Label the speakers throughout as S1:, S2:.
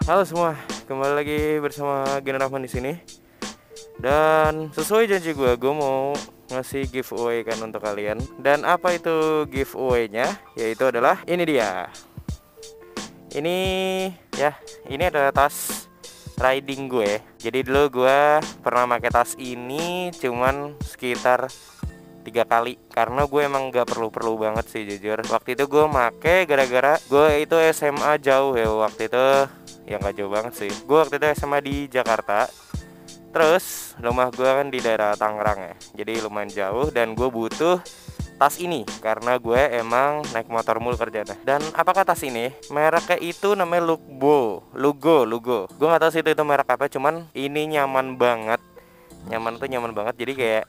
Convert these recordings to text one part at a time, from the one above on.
S1: Halo semua, kembali lagi bersama Gen Rahman di sini. Dan sesuai janji gue mau ngasih giveaway kan untuk kalian. Dan apa itu giveaway-nya? Yaitu adalah ini dia. Ini ya, ini adalah tas riding gue. Jadi dulu gue pernah pakai tas ini cuman sekitar 3 kali karena gue emang gak perlu banget sih jujur. Waktu itu gue make gara-gara gue itu SMA jauh ya waktu itu. Ya gak jauh banget sih. Gue waktu itu SMA di Jakarta. Terus rumah gue kan di daerah Tangerang ya. Jadi lumayan jauh dan gue butuh tas ini karena gue emang naik motor mulu kerjanya. Dan apakah tas ini? Mereknya itu namanya Lugo. Gue gak tahu sih itu merek apa, cuman ini nyaman banget. Nyaman banget. Jadi kayak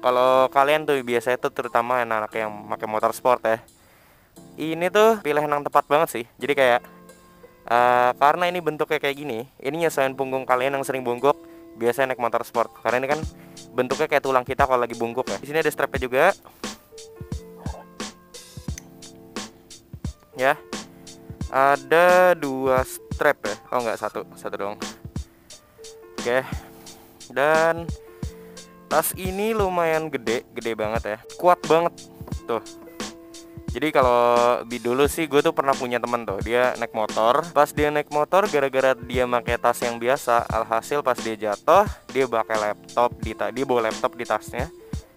S1: kalau kalian tuh biasanya tuh terutama anak-anak yang pakai motor sport ya, ini tuh pilihan yang tepat banget sih. Jadi kayak karena ini bentuknya kayak gini, ini nyesuaiin punggung kalian yang sering bungkuk biasanya naik motor sport. Karena ini kan bentuknya kayak tulang kita kalau lagi bungkuk ya. Di sini ada strapnya juga. Ya. Ada 2 strap ya. Oh enggak, satu doang. Oke. Dan tas ini lumayan gede banget ya. Kuat banget. Tuh. Jadi kalau dulu sih gue tuh pernah punya temen tuh, dia naik motor. Pas dia naik motor gara-gara dia pakai tas yang biasa, alhasil pas dia jatuh, dia pakai laptop dia bawa laptop di tasnya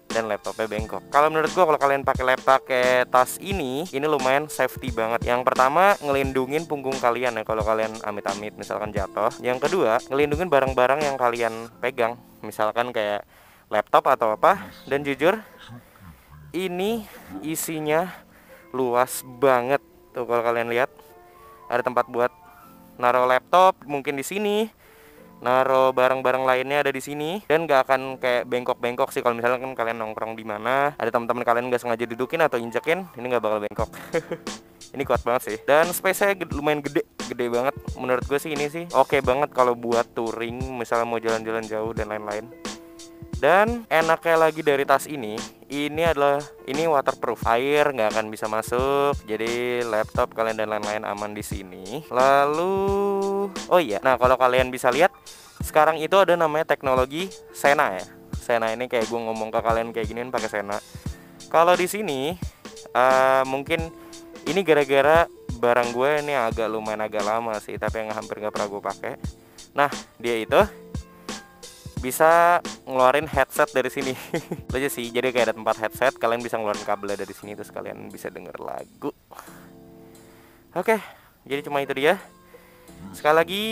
S1: dan laptopnya bengkok. Kalau menurut gue kalau kalian pakai tas ini lumayan safety banget. Yang pertama ngelindungin punggung kalian ya kalau kalian amit-amit misalkan jatuh. Yang kedua ngelindungin barang-barang yang kalian pegang, misalkan kayak laptop atau apa. Dan jujur ini isinya luas banget tuh, kalau kalian lihat ada tempat buat naruh laptop mungkin di sini, naruh barang-barang lainnya ada di sini, dan gak akan kayak bengkok-bengkok sih. Kalau misalnya kan kalian nongkrong di mana, ada teman-teman kalian gak sengaja dudukin atau injekin, ini gak bakal bengkok. Ini kuat banget sih, dan space-nya lumayan gede banget. Menurut gue sih ini sih oke banget kalau buat touring, misalnya mau jalan-jalan jauh dan lain-lain. Dan enaknya lagi dari tas ini adalah ini waterproof, air nggak akan bisa masuk. Jadi laptop kalian dan lain-lain aman di sini. Lalu, oh iya, nah kalau kalian bisa lihat sekarang itu ada namanya teknologi Sena ya. Sena ini kayak gue ngomong ke kalian kayak giniin pakai Sena. Kalau di sini mungkin ini gara-gara barang gue ini lumayan agak lama sih, tapi yang hampir nggak pernah gue pakai. Nah dia itu bisa ngeluarin headset dari sini. Lucu sih, jadi kayak ada tempat headset, kalian bisa ngeluarin kabelnya dari sini terus kalian bisa denger lagu. Oke, jadi cuma itu dia. Sekali lagi,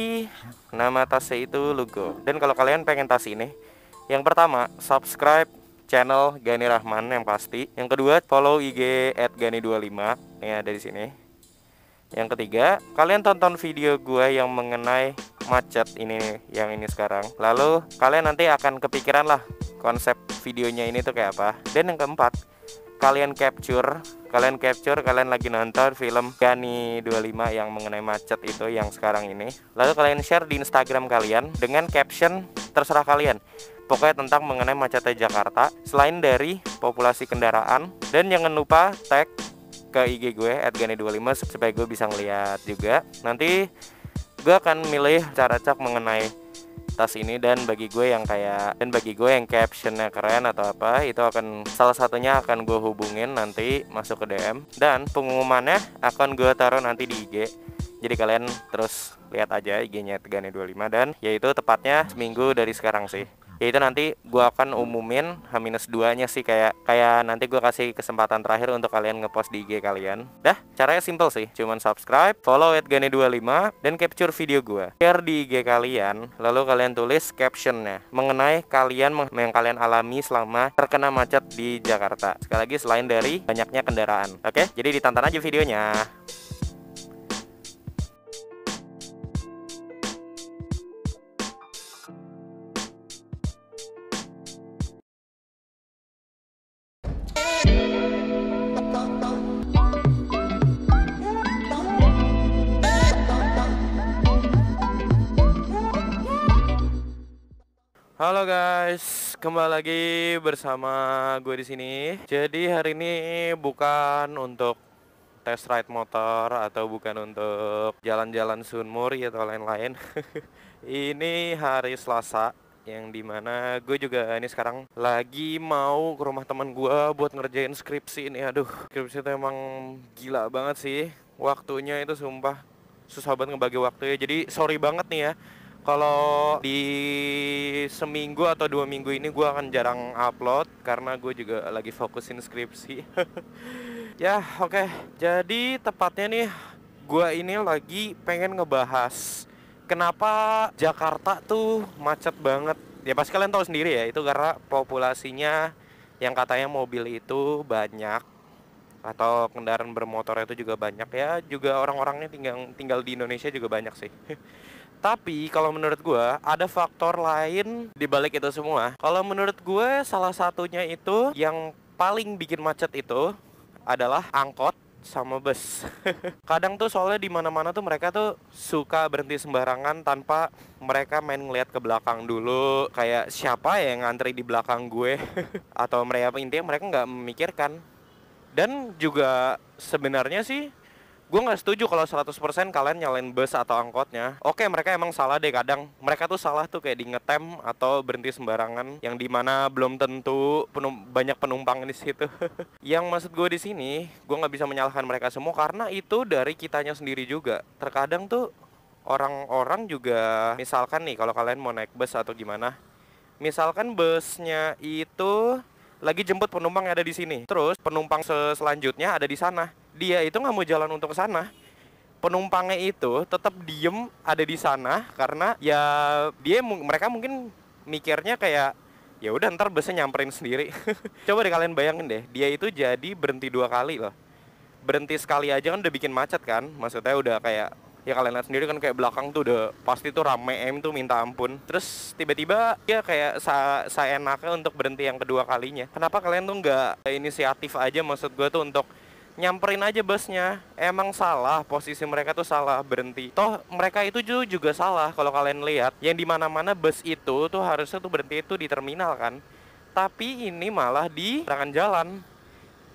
S1: nama tasnya itu Lugo. Dan kalau kalian pengen tas ini, yang pertama subscribe channel Gani Rahman yang pasti. Yang kedua follow IG @gani25 yang ada di sini. Yang ketiga, kalian tonton video gue yang mengenai macet ini, yang ini sekarang. Lalu kalian nanti akan kepikiran lah konsep videonya ini tuh kayak apa. Dan yang keempat, kalian capture kalian lagi nonton film Gani 25 yang mengenai macet itu yang sekarang ini. Lalu kalian share di Instagram kalian dengan caption terserah kalian, pokoknya tentang mengenai macetnya Jakarta selain dari populasi kendaraan. Dan jangan lupa tag ke IG gue @gani25 supaya gue bisa ngeliat juga. Nanti gue akan milih cara cak mengenai tas ini, dan bagi gue yang captionnya keren atau apa, itu akan salah satunya akan gue hubungin nanti masuk ke DM, dan pengumumannya akan gue taruh nanti di IG. Jadi kalian terus lihat aja IG-nya @gani25, dan yaitu tepatnya seminggu dari sekarang sih. Yaitu nanti gue akan umumin H-2 nya sih, kayak nanti gue kasih kesempatan terakhir untuk kalian ngepost di IG kalian. Dah, caranya simple sih, cuman subscribe, follow @gani25, dan capture video gue, share di IG kalian. Lalu kalian tulis captionnya mengenai yang kalian alami selama terkena macet di Jakarta. Sekali lagi, selain dari banyaknya kendaraan. Oke, jadi ditonton aja videonya. Halo guys, kembali lagi bersama gue di sini. Jadi hari ini bukan untuk test ride motor atau bukan untuk jalan-jalan sunmuri atau lain-lain. Ini hari Selasa, yang dimana gue juga ini sekarang lagi mau ke rumah teman gue buat ngerjain skripsi ini. Aduh, skripsi itu emang gila banget sih. Waktunya itu sumpah susah banget ngebagi waktunya. Jadi sorry banget nih ya kalau di seminggu atau 2 minggu ini gue akan jarang upload karena gue juga lagi fokusin skripsi. Ya oke. Jadi tepatnya nih gue ini lagi pengen ngebahas kenapa Jakarta tuh macet banget. Ya pasti kalian tahu sendiri ya, itu karena populasinya yang katanya mobil itu banyak atau kendaraan bermotor itu juga banyak ya, juga orang-orangnya tinggal di Indonesia juga banyak sih. Tapi kalau menurut gue ada faktor lain di balik itu semua. Kalau menurut gue salah satunya itu yang paling bikin macet itu adalah angkot sama bus. Kadang tuh soalnya di mana-mana tuh mereka tuh suka berhenti sembarangan tanpa mereka main ngeliat ke belakang dulu, kayak siapa ya yang ngantri di belakang gue. Atau mereka intinya mereka nggak memikirkan. Dan juga sebenarnya sih gue nggak setuju kalau 100% kalian nyalain bus atau angkotnya. Oke, mereka emang salah deh kadang. Mereka tuh salah tuh kayak di ngetem atau berhenti sembarangan yang dimana belum tentu banyak penumpang di situ. Yang maksud gue di sini, gue nggak bisa menyalahkan mereka semua karena itu dari kitanya sendiri juga. Terkadang tuh orang-orang juga, misalkan nih kalau kalian mau naik bus atau gimana, misalkan busnya itu lagi jemput penumpang yang ada di sini, terus penumpang selanjutnya ada di sana. Dia itu nggak mau jalan untuk ke sana. Penumpangnya itu tetap diem ada di sana karena ya mereka mungkin mikirnya kayak ya udah ntar busnya nyamperin sendiri. Coba deh kalian bayangin deh, dia itu jadi berhenti 2 kali loh. Berhenti sekali aja kan udah bikin macet kan. Maksudnya udah kayak ya kalian lihat sendiri kan kayak belakang tuh udah pasti tuh rame tuh minta ampun. Terus tiba-tiba ya kayak saya enaknya untuk berhenti yang kedua kalinya. Kenapa kalian tuh nggak inisiatif aja, maksud gue tuh untuk nyamperin aja busnya. Emang salah, posisi mereka tuh salah berhenti. Toh mereka itu juga salah kalau kalian lihat. Yang dimana-mana bus itu tuh harusnya tuh berhenti itu di terminal kan. Tapi ini malah di pertengahan jalan.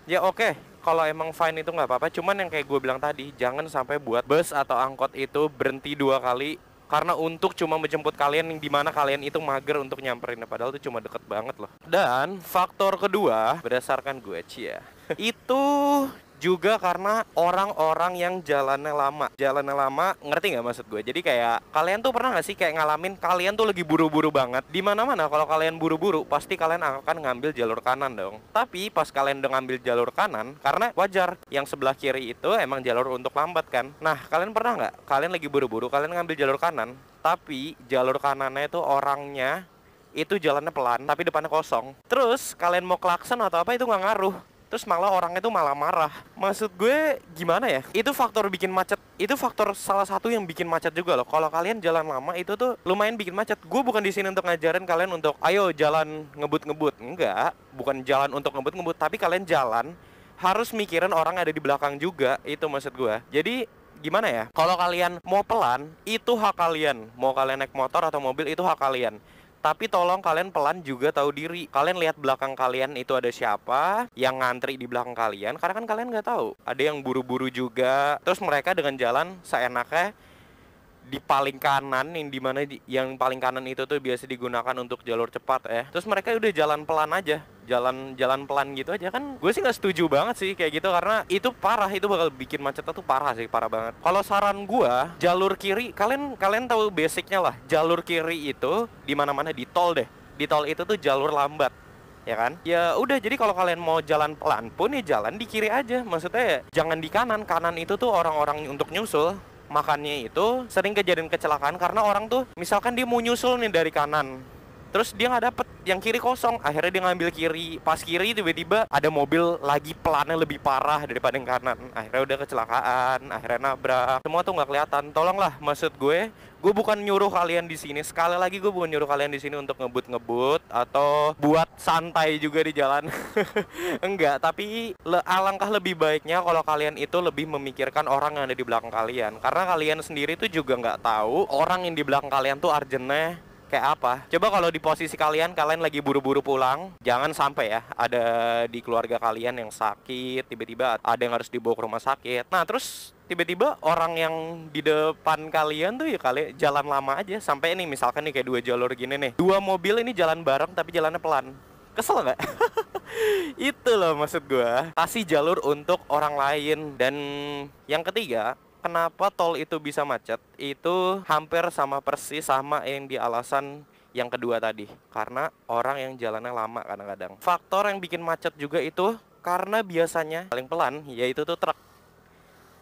S1: Ya oke, kalau emang fine itu nggak apa-apa. Cuman yang kayak gue bilang tadi, jangan sampai buat bus atau angkot itu berhenti 2 kali karena untuk cuma menjemput kalian yang dimana kalian itu mager untuk nyamperin. Padahal itu cuma deket banget loh. Dan faktor kedua, berdasarkan gue itu juga karena orang-orang yang jalannya lama, ngerti nggak maksud gue? Jadi kayak kalian tuh pernah nggak sih kayak ngalamin kalian tuh lagi buru-buru banget. Di mana-mana kalau kalian buru-buru pasti kalian akan ngambil jalur kanan dong. Tapi pas kalian udah ngambil jalur kanan, karena wajar yang sebelah kiri itu emang jalur untuk lambat kan. Nah kalian pernah nggak? Kalian lagi buru-buru, kalian ngambil jalur kanan, tapi jalur kanannya itu orangnya itu jalannya pelan, tapi depannya kosong. Terus kalian mau klakson atau apa itu nggak ngaruh. Terus malah orang itu malah marah. Maksud gue gimana ya? Itu faktor bikin macet. Itu faktor salah satu yang bikin macet juga loh. Kalau kalian jalan lama itu tuh lumayan bikin macet. Gue bukan di sini untuk ngajarin kalian untuk ayo jalan ngebut-ngebut. Enggak, bukan jalan untuk ngebut-ngebut, tapi kalian jalan harus mikirin orang ada di belakang juga. Itu maksud gue. Jadi gimana ya? Kalau kalian mau pelan, itu hak kalian. Mau kalian naik motor atau mobil itu hak kalian. Tapi tolong kalian pelan juga tahu diri. Kalian lihat belakang kalian itu ada siapa yang ngantri di belakang kalian. Karena kan kalian nggak tahu. Ada yang buru-buru juga. Terus mereka dengan jalan seenaknya di paling kanan, yang dimana yang paling kanan itu tuh biasa digunakan untuk jalur cepat ya. Terus mereka udah jalan pelan aja, jalan pelan gitu aja kan. Gue sih nggak setuju banget sih kayak gitu karena itu parah, itu bakal bikin macetnya tuh parah sih, parah banget. Kalau saran gue, jalur kiri kalian tahu basicnya lah. Jalur kiri itu di mana-mana di tol deh. Di tol itu tuh jalur lambat. Ya kan? Ya udah, jadi kalau kalian mau jalan pelan pun ya jalan di kiri aja. Maksudnya ya, jangan di kanan. Kanan itu tuh orang-orang untuk nyusul. Makanya itu sering kejadian kecelakaan karena orang tuh misalkan dia mau nyusul nih dari kanan, terus dia nggak dapet, yang kiri kosong, akhirnya dia ngambil kiri. Pas kiri tiba-tiba ada mobil lagi pelannya lebih parah daripada yang kanan, akhirnya udah kecelakaan, akhirnya nabrak. Semua tuh nggak kelihatan. Tolonglah, maksud gue bukan nyuruh kalian di sini. Sekali lagi gue bukan nyuruh kalian di sini untuk ngebut-ngebut atau buat santai juga di jalan. Enggak, tapi alangkah lebih baiknya kalau kalian itu lebih memikirkan orang yang ada di belakang kalian. Karena kalian sendiri tuh juga nggak tahu orang yang di belakang kalian tuh urgentnya Kayak apa? Coba kalau di posisi kalian lagi buru-buru pulang, jangan sampai ya ada di keluarga kalian yang sakit, tiba-tiba ada yang harus dibawa ke rumah sakit. Nah, terus tiba-tiba orang yang di depan kalian tuh ya kali jalan lama aja. Sampai nih misalkan nih kayak 2 jalur gini nih. 2 mobil ini jalan bareng tapi jalannya pelan. Kesel nggak? Itu loh maksud gua. Kasih jalur untuk orang lain. Dan yang ketiga, kenapa tol itu bisa macet? Itu hampir sama persis sama yang di alasan yang kedua tadi. Karena orang yang jalannya lama kadang-kadang. Faktor yang bikin macet juga itu karena biasanya paling pelan yaitu tuh truk.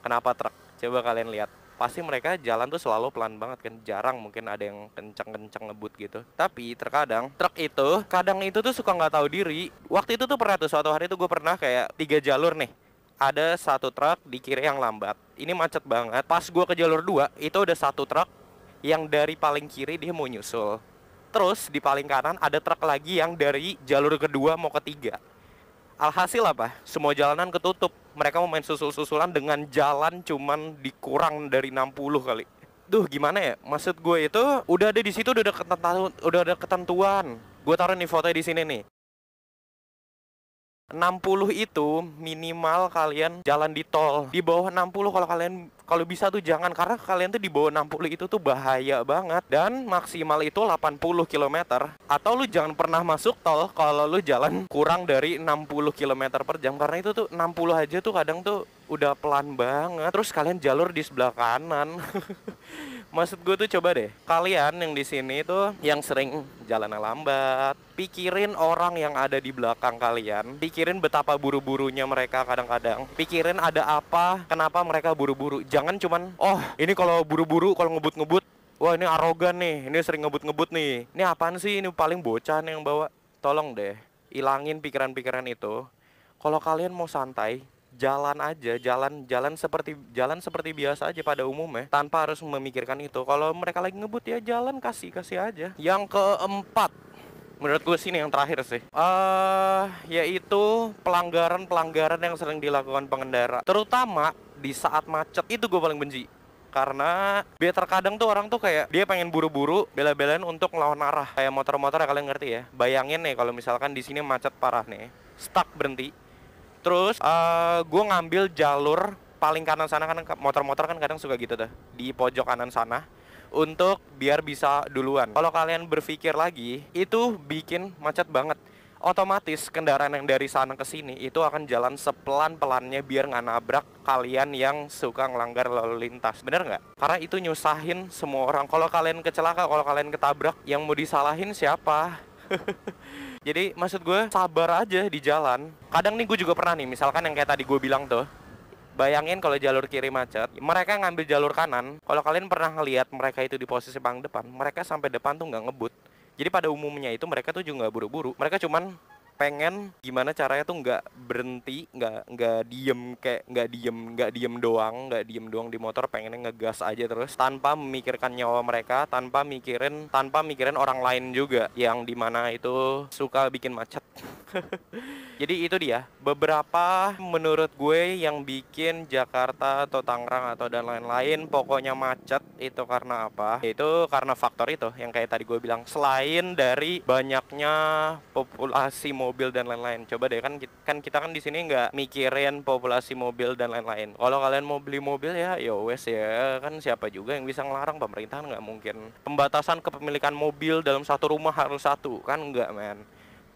S1: Kenapa truk? Coba kalian lihat. Pasti mereka jalan tuh selalu pelan banget kan. Jarang mungkin ada yang kencang-kencang ngebut gitu. Tapi terkadang truk itu kadang itu tuh suka nggak tahu diri. Waktu itu tuh pernah tuh suatu hari tuh gue pernah kayak 3 jalur nih. Ada satu truk di kiri yang lambat. Ini macet banget. Pas gue ke jalur 2 itu ada satu truk yang dari paling kiri dia mau nyusul. Terus di paling kanan ada truk lagi yang dari jalur kedua mau ketiga. Alhasil apa? Semua jalanan ketutup. Mereka mau main susul-susulan dengan jalan cuman dikurang dari 60 kali. Duh, gimana ya? Maksud gue itu udah ada di situ udah ada ketentuan. Gue taruh nih fotonya di sini nih. 60 itu minimal kalian jalan di tol. Di bawah 60 kalau bisa tuh jangan, karena kalian tuh di bawah 60 itu tuh bahaya banget. Dan maksimal itu 80 km. Atau lu jangan pernah masuk tol kalau lu jalan kurang dari 60 km per jam, karena itu tuh 60 aja tuh kadang tuh udah pelan banget. Terus kalian jalur di sebelah kanan. Maksud gue tuh coba deh, kalian yang di sini tuh yang sering jalan lambat, pikirin orang yang ada di belakang kalian, pikirin betapa buru-burunya mereka kadang-kadang, pikirin ada apa, kenapa mereka buru-buru. Jangan cuman, oh ini kalau buru-buru, kalau ngebut-ngebut, wah ini arogan nih, ini sering ngebut-ngebut nih, ini apaan sih, ini paling bocah nih yang bawa. Tolong deh, ilangin pikiran-pikiran itu. Kalau kalian mau santai, jalan aja, jalan seperti biasa aja pada umumnya, tanpa harus memikirkan itu. Kalau mereka lagi ngebut ya jalan kasih aja. Yang keempat, menurut gue sini yang terakhir sih, yaitu pelanggaran yang sering dilakukan pengendara, terutama di saat macet. Itu gue paling benci. Karena biar terkadang tuh orang tuh kayak dia pengen buru-buru bela-belain untuk ngelawan arah. Kayak motor-motor ya, kalian ngerti ya. Bayangin nih kalau misalkan di sini macet parah nih, stuck berhenti. Terus gue ngambil jalur paling kanan sana, kan motor-motor kan kadang suka gitu dah, di pojok kanan sana, untuk biar bisa duluan. Kalau kalian berpikir lagi, itu bikin macet banget. Otomatis kendaraan yang dari sana ke sini itu akan jalan sepelan-pelannya biar nggak nabrak kalian yang suka ngelanggar lalu lintas. Bener nggak? Karena itu nyusahin semua orang. Kalau kalian kecelaka, kalau kalian ketabrak, yang mau disalahin siapa? Jadi maksud gue sabar aja di jalan. Kadang nih gue juga pernah nih, misalkan yang kayak tadi gue bilang tuh, bayangin kalau jalur kiri macet, mereka ngambil jalur kanan. Kalau kalian pernah ngelihat mereka itu di posisi paling depan, mereka sampai depan tuh nggak ngebut. Jadi pada umumnya itu mereka tuh juga nggak buru-buru. Mereka cuman pengen gimana caranya tuh nggak berhenti, nggak diem doang di motor, pengennya ngegas aja terus tanpa memikirkan nyawa mereka, tanpa mikirin orang lain juga, yang dimana itu suka bikin macet. Jadi itu dia beberapa menurut gue yang bikin Jakarta atau Tangerang atau dan lain-lain pokoknya macet. Itu karena apa? Itu karena faktor itu yang kayak tadi gue bilang. Selain dari banyaknya populasi mobil dan lain-lain. Coba deh, kan kita kan di sini nggak mikirin populasi mobil dan lain-lain. Kalau kalian mau beli mobil ya wes ya, kan siapa juga yang bisa ngelarang, pemerintahan nggak mungkin. Pembatasan kepemilikan mobil dalam satu rumah harus satu, kan nggak, men.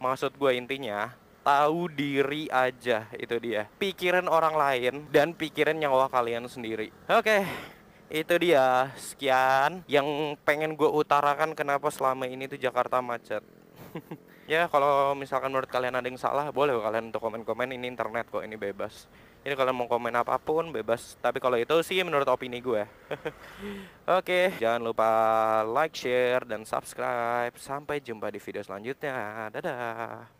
S1: Maksud gue intinya, tahu diri aja, itu dia. Pikirin orang lain dan pikirin nyawa kalian sendiri. Oke, itu dia. Sekian yang pengen gue utarakan kenapa selama ini tuh Jakarta macet. Ya, kalau misalkan menurut kalian ada yang salah, boleh kalian untuk komen-komen. Ini internet kok, ini bebas. Ini kalian mau komen apapun bebas. Tapi kalau itu sih menurut opini gue. Oke, jangan lupa like, share, dan subscribe. Sampai jumpa di video selanjutnya. Dadah.